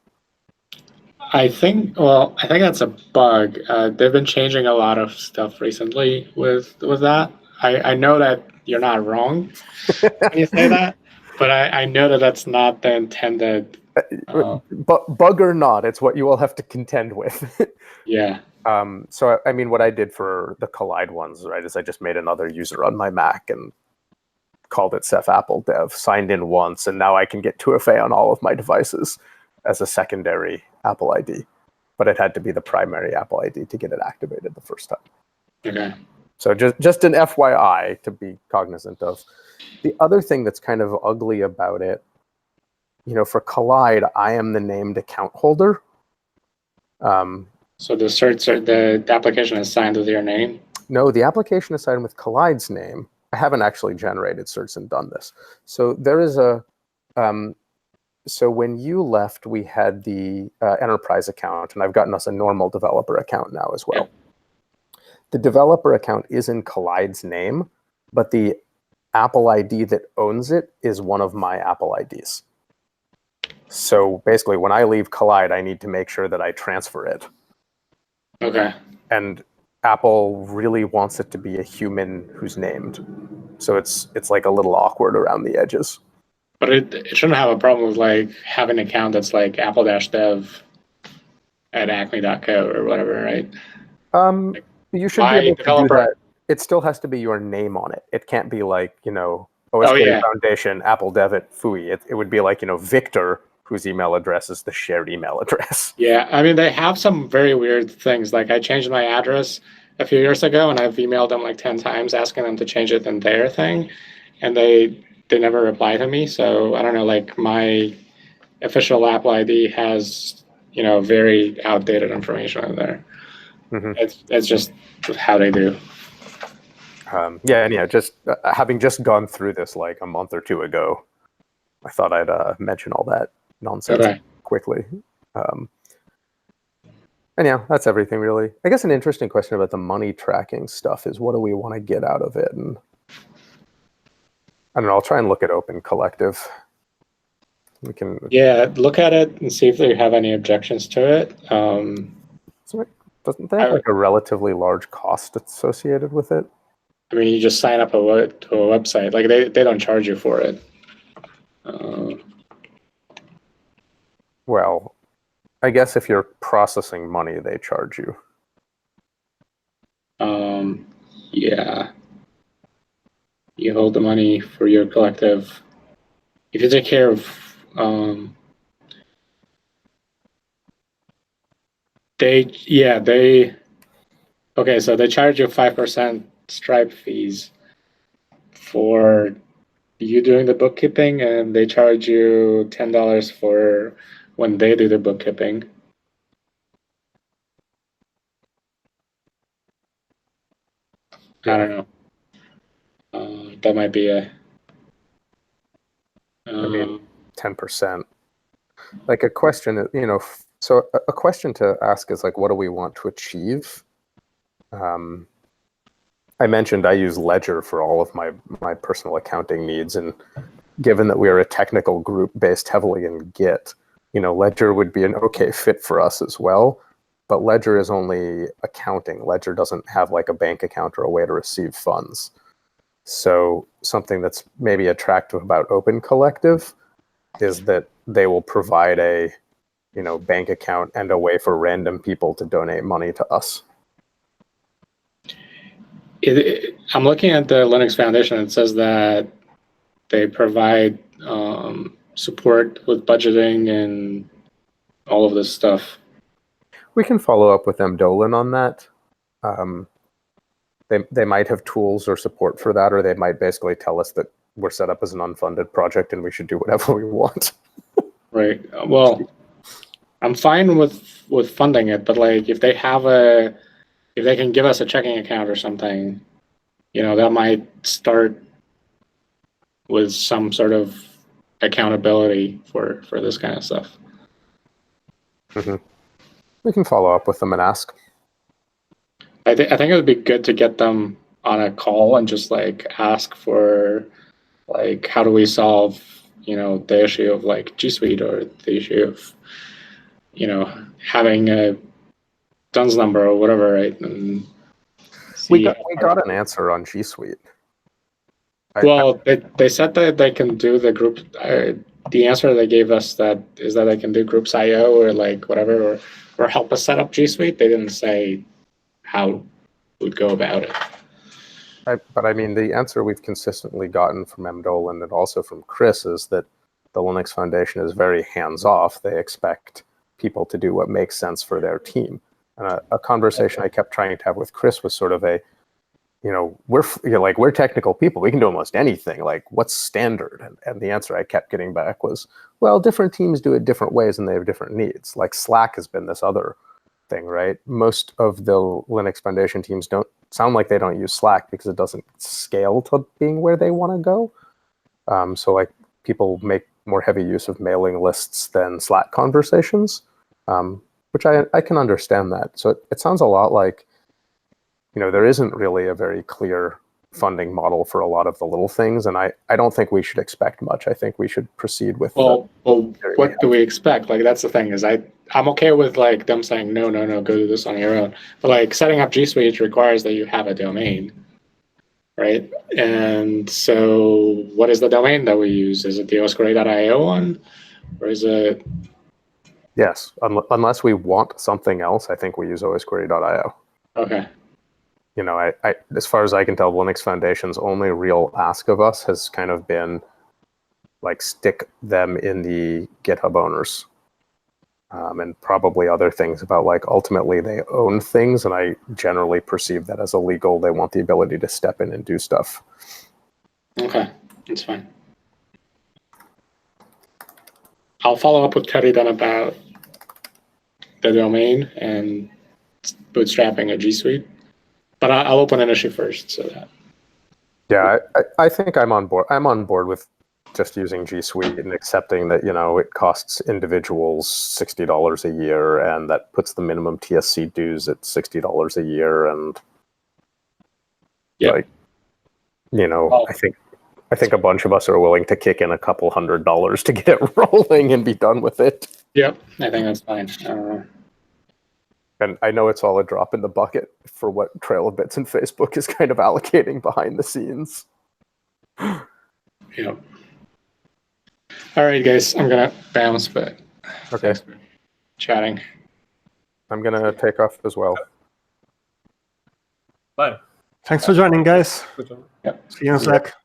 I think that's a bug. They've been changing a lot of stuff recently with that. I know that you're not wrong when you say that, but I know that that's not the intended. But bug or not, it's what you will have to contend with. Yeah. So I mean, what I did for the Collide ones, right, is I just made another user on my Mac and called it Ceph Apple Dev, signed in once, and now I can get 2FA on all of my devices as a secondary Apple ID. But it had to be the primary Apple ID to get it activated the first time. Okay. So just an FYI to be cognizant of. The other thing that's kind of ugly about it, for Collide, I am the named account holder. So the application is signed with your name? No, the application is signed with Collide's name. I haven't actually generated certs and done this. So there is so when you left, we had the enterprise account, and I've gotten us a normal developer account now as well. Yep. The developer account is in Collide's name, but the Apple ID that owns it is one of my Apple IDs. So basically, when I leave Collide, I need to make sure that I transfer it. Okay. And Apple really wants it to be a human who's named. So it's like a little awkward around the edges. But it shouldn't have a problem with like having an account that's like apple-dev at acme.co or whatever, right? You should be able to do that. It still has to be your name on it. It can't be like, osquery Foundation, Apple Dev at FUI. It would be like, Victor, whose email address is the shared email address. Yeah, I mean, they have some very weird things. Like I changed my address a few years ago, and I've emailed them like 10 times asking them to change it in their thing, and they never reply to me. So I don't know, like my official Apple ID has, very outdated information in there. It's just how they do. Just having just gone through this like a month or two ago, I thought I'd mention all that nonsense quickly. And that's everything really. I guess an interesting question about the money tracking stuff is what do we want to get out of it? And I don't know, I'll try and look at Open Collective. We can look at it and see if they have any objections to it. Doesn't they have like a relatively large cost associated with it? I mean, you just sign up to a website. Like they don't charge you for it. Well, I guess if you're processing money, they charge you. Yeah. You hold the money for your collective. If you take care of, so they charge you 5% Stripe fees for you doing the bookkeeping, and they charge you $10 for when they do the bookkeeping. Yeah. I don't know. That might be a. I mean, 10%. Like a question, so a question to ask is like, what do we want to achieve? I mentioned I use Ledger for all of my personal accounting needs, and given that we are a technical group based heavily in Git, Ledger would be an okay fit for us as well. But Ledger is only accounting. Ledger doesn't have like a bank account or a way to receive funds. So something that's maybe attractive about Open Collective is that they will provide a bank account and a way for random people to donate money to us. I'm looking at the Linux Foundation. It says that they provide support with budgeting and all of this stuff. We can follow up with Dolan on that. They might have tools or support for that, or they might basically tell us that we're set up as an unfunded project and we should do whatever we want. Right. Well, I'm fine with funding it, but like if they can give us a checking account or something, that might start with some sort of accountability for this kind of stuff. Mm-hmm. We can follow up with them and ask. I think it would be good to get them on a call and just like ask for like how do we solve the issue of like G Suite or the issue of having a DUNS number or whatever, right? And we got an answer on G Suite. Well, they said that they can do the group. The answer they gave us is that they can do groups IO or like whatever, or help us set up G Suite. They didn't say how we'd go about it. But I mean, the answer we've consistently gotten from Dolan and also from Chris is that the Linux Foundation is very hands-off. They expect people to do what makes sense for their team. And a conversation I kept trying to have with Chris was sort of we're technical people. We can do almost anything. Like, what's standard? And the answer I kept getting back was, well, different teams do it different ways and they have different needs. Like Slack has been this other thing, right? Most of the Linux Foundation teams don't sound like they don't use Slack because it doesn't scale to being where they want to go. So like people make more heavy use of mailing lists than Slack conversations, which I can understand that. So it sounds a lot like, there isn't really a very clear funding model for a lot of the little things, and I don't think we should expect much. I think we should proceed with. Well, what do we expect? Like that's the thing is I'm okay with like them saying no, go do this on your own. But like setting up G Suite requires that you have a domain, right? And so, what is the domain that we use? Is it the osquery.io one, or is it? Yes, unless we want something else, I think we use osquery.io. Okay. I as far as I can tell, Linux Foundation's only real ask of us has kind of been like stick them in the GitHub owners, and probably other things about like ultimately they own things, and I generally perceive that as illegal. They want the ability to step in and do stuff. Okay, that's fine. I'll follow up with Teddy then about the domain and bootstrapping a G Suite. But I'll open an issue first, so that. Yeah, I think I'm on board. I'm on board with just using G Suite and accepting that it costs individuals $60 a year, and that puts the minimum TSC dues at $60 a year, and I think a bunch of us are willing to kick in a couple $100 to get it rolling and be done with it. Yep, I think that's fine. And I know it's all a drop in the bucket for what Trail of Bits and Facebook is kind of allocating behind the scenes. Yep. All right, guys, I'm going to bounce, but okay, chatting. I'm going to take off as well. Bye. Thanks for joining, guys. Good job. Yep. See you on Slack.